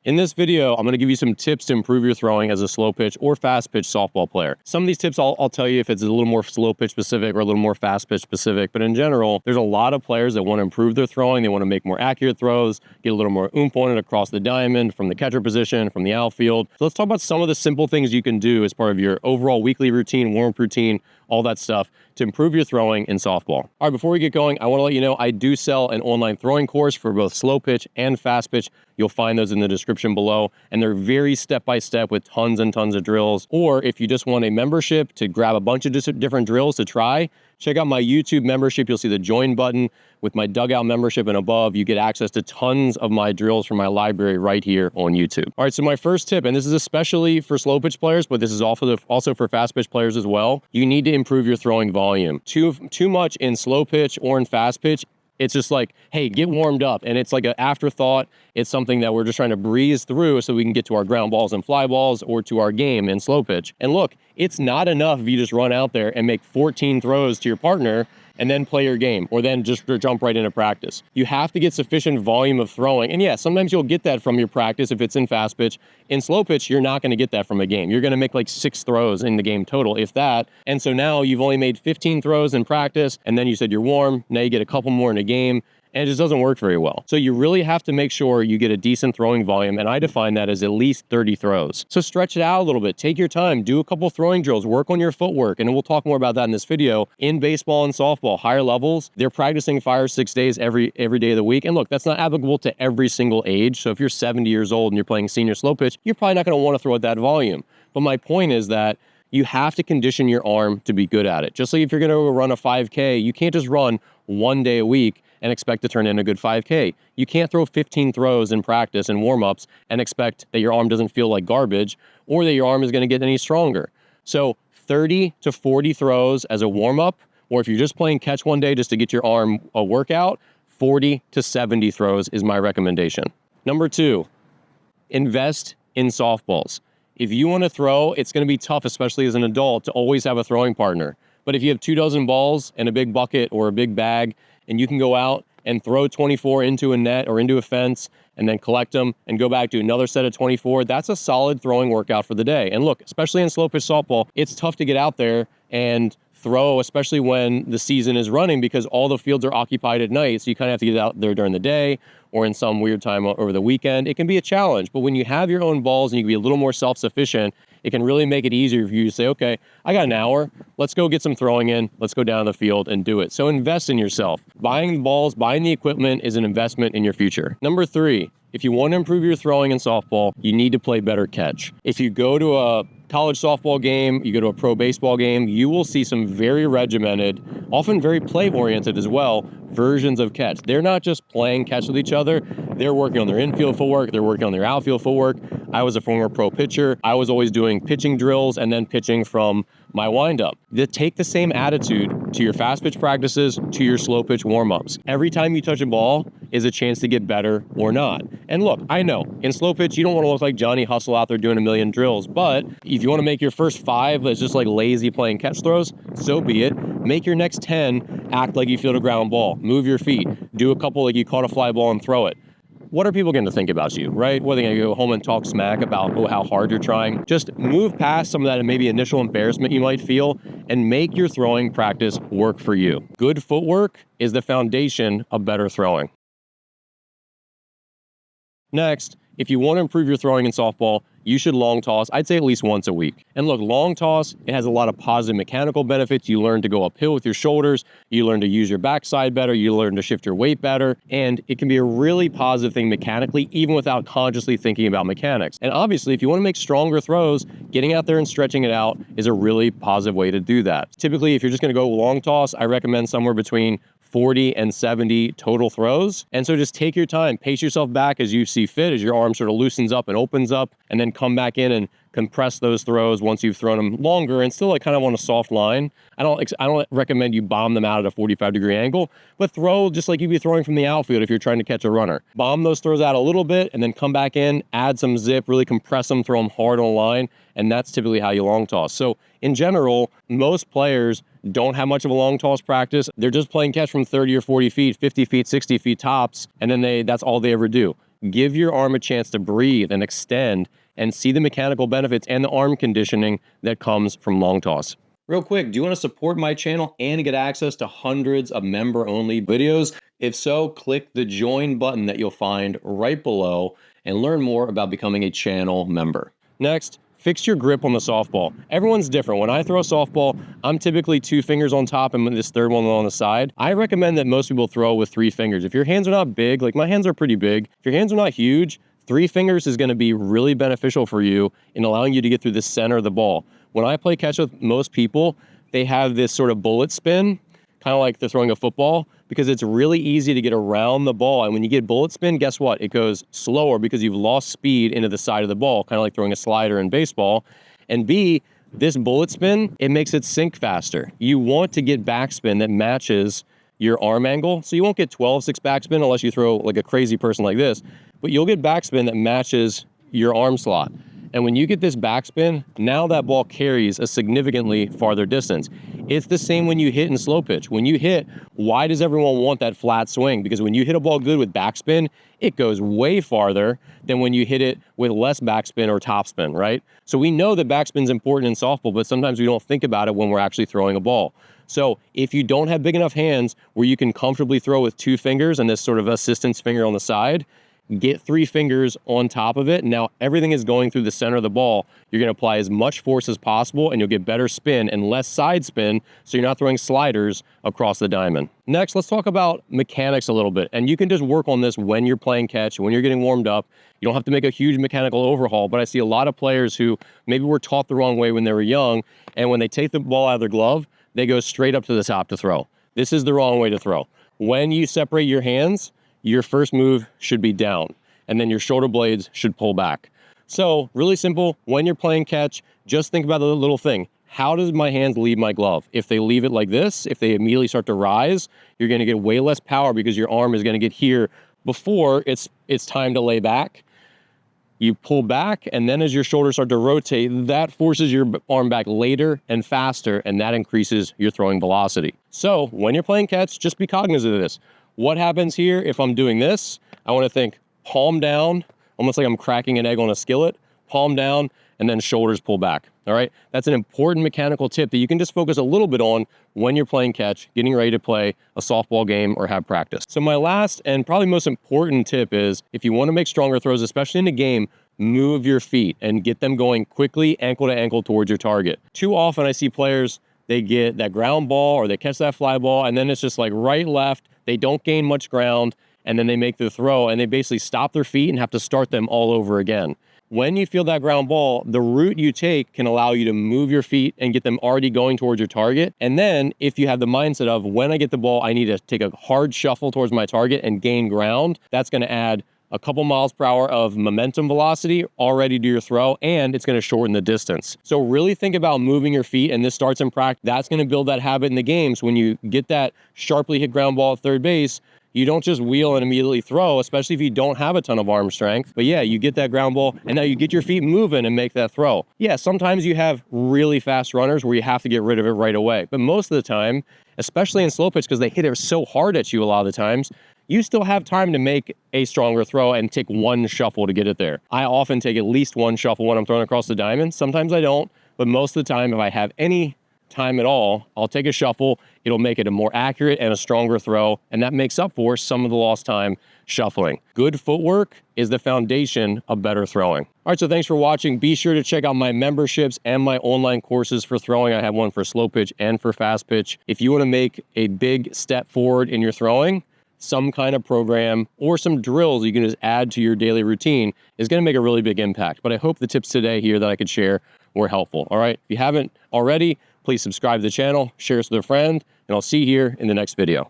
In this video, I'm going to give you some tips to improve your throwing as a slow pitch or fast pitch softball player. Some of these tips I'll tell you if it's a little more slow pitch specific or a little more fast pitch specific, but in general, there's a lot of players that want to improve their throwing. They want to make more accurate throws, get a little more oomph on it across the diamond, from the catcher position, from the outfield. So let's talk about some of the simple things you can do as part of your overall weekly routine, warm-up routine, all that stuff to improve your throwing in softball. All right, before we get going, I want to let you know I do sell an online throwing course for both slow pitch and fast pitch. You'll find those in the description below, and they're very step-by-step with tons and tons of drills. Or if you just want a membership to grab a bunch of different drills to try, check out my YouTube membership. You'll see the join button. With my dugout membership and above, you get access to tons of my drills from my library right here on YouTube. All right, so my first tip, and this is especially for slow pitch players, but this is also for fast pitch players as well. You need to improve your throwing volume. Too much in slow pitch or in fast pitch, it's just like, hey, get warmed up. And it's like an afterthought. It's something that we're just trying to breeze through so we can get to our ground balls and fly balls or to our game in slow pitch. And look, it's not enough if you just run out there and make 14 throws to your partner and then play your game, or then just jump right into practice. You have to get sufficient volume of throwing. And yeah, sometimes you'll get that from your practice if it's in fast pitch. In slow pitch, you're not gonna get that from a game. You're gonna make like 6 throws in the game total, if that. And so now you've only made 15 throws in practice, and then you said you're warm, now you get a couple more in a game, and it just doesn't work very well. So you really have to make sure you get a decent throwing volume, and I define that as at least 30 throws. So stretch it out a little bit, take your time, do a couple throwing drills, work on your footwork, and we'll talk more about that in this video. In baseball and softball, higher levels, they're practicing 5 or 6 days every day of the week. And look, that's not applicable to every single age. So if you're 70 years old and you're playing senior slow pitch, you're probably not gonna wanna throw at that volume. But my point is that you have to condition your arm to be good at it. Just like if you're gonna run a 5K, you can't just run 1 day a week and expect to turn in a good 5K. You can't throw 15 throws in practice and warm-ups and expect that your arm doesn't feel like garbage or that your arm is gonna get any stronger. So 30 to 40 throws as a warm-up, or if you're just playing catch one day just to get your arm a workout, 40 to 70 throws is my recommendation. Number 2, invest in softballs. If you wanna throw, it's gonna be tough, especially as an adult, to always have a throwing partner. But if you have 24 balls and a big bucket or a big bag, and you can go out and throw 24 into a net or into a fence and then collect them and go back to another set of 24, that's a solid throwing workout for the day. And look, especially in slow pitch softball, it's tough to get out there and throw, especially when the season is running, because all the fields are occupied at night. So you kind of have to get out there during the day or in some weird time over the weekend. It can be a challenge, but when you have your own balls and you can be a little more self-sufficient, it can really make it easier for you to say, okay, I got an hour, let's go get some throwing in, let's go down the field and do it. So invest in yourself. Buying the balls, buying the equipment is an investment in your future. Number 3, if you want to improve your throwing in softball, you need to play better catch. If you go to a college softball game, you go to a pro baseball game, you will see some very regimented, often very play-oriented as well, versions of catch. They're not just playing catch with each other, they're working on their infield footwork, they're working on their outfield footwork. I was a former pro pitcher. I was always doing pitching drills and then pitching from my windup. Take the same attitude to your fast pitch practices, to your slow pitch warm-ups. Every time you touch a ball is a chance to get better or not. And look, I know, in slow pitch, you don't want to look like Johnny Hustle out there doing a million drills, but if you want to make your first 5 that's just like lazy playing catch throws, so be it. Make your next 10 act like you feel a ground ball. Move your feet. Do a couple like you caught a fly ball and throw it. What are people going to think about you, right? What are they going to go home and talk smack about how hard you're trying? Just move past some of that maybe initial embarrassment you might feel and make your throwing practice work for you. Good footwork is the foundation of better throwing. Next, if you want to improve your throwing in softball, you should long toss, I'd say at least once a week. And look, long toss, it has a lot of positive mechanical benefits. You learn to go uphill with your shoulders, you learn to use your backside better, you learn to shift your weight better, and it can be a really positive thing mechanically, even without consciously thinking about mechanics. And obviously, if you want to make stronger throws, getting out there and stretching it out is a really positive way to do that. Typically, if you're just going to go long toss, I recommend somewhere between 40 and 70 total throws. And so just take your time, pace yourself back as you see fit, as your arm sort of loosens up and opens up, and then come back in and compress those throws once you've thrown them longer and still like kind of on a soft line. I don't recommend you bomb them out at a 45-degree angle, but throw just like you'd be throwing from the outfield if you're trying to catch a runner. Bomb those throws out a little bit and then come back in, add some zip, really compress them, throw them hard on a line, and that's typically how you long toss. So in general, most players don't have much of a long toss practice. They're just playing catch from 30 or 40 feet, 50 feet, 60 feet tops, and then that's all they ever do. Give your arm a chance to breathe and extend and see the mechanical benefits and the arm conditioning that comes from long toss. Real quick, do you want to support my channel and get access to hundreds of member-only videos? If so, click the join button that you'll find right below and learn more about becoming a channel member. Next, fix your grip on the softball. Everyone's different. When I throw a softball, I'm typically 2 fingers on top and this third one on the side. I recommend that most people throw with 3 fingers. If your hands are not big, like my hands are pretty big, if your hands are not huge, 3 fingers is going to be really beneficial for you in allowing you to get through the center of the ball. When I play catch with most people, they have this sort of bullet spin, kind of like they're throwing a football, because it's really easy to get around the ball. And when you get bullet spin, guess what? It goes slower because you've lost speed into the side of the ball, kind of like throwing a slider in baseball. And B, this bullet spin, it makes it sink faster. You want to get backspin that matches your arm angle. So you won't get 12-6 backspin unless you throw like a crazy person like this, but you'll get backspin that matches your arm slot. And when you get this backspin, now that ball carries a significantly farther distance. It's the same when you hit in slow pitch. When you hit, why does everyone want that flat swing? Because when you hit a ball good with backspin, it goes way farther than when you hit it with less backspin or topspin, right? So we know that backspin's important in softball, but sometimes we don't think about it when we're actually throwing a ball. So if you don't have big enough hands where you can comfortably throw with 2 fingers and this sort of assistance finger on the side, get 3 fingers on top of it. Now everything is going through the center of the ball. You're going to apply as much force as possible and you'll get better spin and less side spin, so you're not throwing sliders across the diamond. Next, let's talk about mechanics a little bit. And you can just work on this when you're playing catch, when you're getting warmed up. You don't have to make a huge mechanical overhaul, but I see a lot of players who maybe were taught the wrong way when they were young, and when they take the ball out of their glove, they go straight up to the top to throw. This is the wrong way to throw. When you separate your hands, your first move should be down, and then your shoulder blades should pull back. So really simple, when you're playing catch, just think about the little thing. How does my hands leave my glove? If they leave it like this, if they immediately start to rise, you're gonna get way less power because your arm is gonna get here before it's time to lay back. You pull back, and then as your shoulders start to rotate, that forces your arm back later and faster, and that increases your throwing velocity. So when you're playing catch, just be cognizant of this. What happens here if I'm doing this? I want to think palm down, almost like I'm cracking an egg on a skillet, palm down, and then shoulders pull back, all right? That's an important mechanical tip that you can just focus a little bit on when you're playing catch, getting ready to play a softball game or have practice. So my last and probably most important tip is, if you want to make stronger throws, especially in a game, move your feet and get them going quickly, ankle to ankle towards your target. Too often I see players, they get that ground ball or they catch that fly ball, and then it's just like right, left, they don't gain much ground, and then they make the throw and they basically stop their feet and have to start them all over again. When you feel that ground ball, the route you take can allow you to move your feet and get them already going towards your target. And then if you have the mindset of, when I get the ball, I need to take a hard shuffle towards my target and gain ground, that's going to add a couple miles per hour of momentum velocity already to your throw, and it's going to shorten the distance. So really think about moving your feet, and this starts in practice. That's going to build that habit in the games. When you get that sharply hit ground ball at third base, you don't just wheel and immediately throw, especially if you don't have a ton of arm strength. But yeah, you get that ground ball, and now you get your feet moving and make that throw. Yeah, sometimes you have really fast runners where you have to get rid of it right away. But most of the time, especially in slow pitch, because they hit it so hard at you a lot of the times, you still have time to make a stronger throw and take one shuffle to get it there. I often take at least one shuffle when I'm throwing across the diamond. Sometimes I don't, but most of the time, if I have any time at all, I'll take a shuffle. It'll make it a more accurate and a stronger throw, and that makes up for some of the lost time shuffling. Good footwork is the foundation of better throwing. All right, so thanks for watching. Be sure to check out my memberships and my online courses for throwing. I have one for slow pitch and for fast pitch. If you want to make a big step forward in your throwing, some kind of program or some drills you can just add to your daily routine is going to make a really big impact. But I hope the tips today here that I could share were helpful. All right, if you haven't already, please subscribe to the channel, share this with a friend, and I'll see you here in the next video.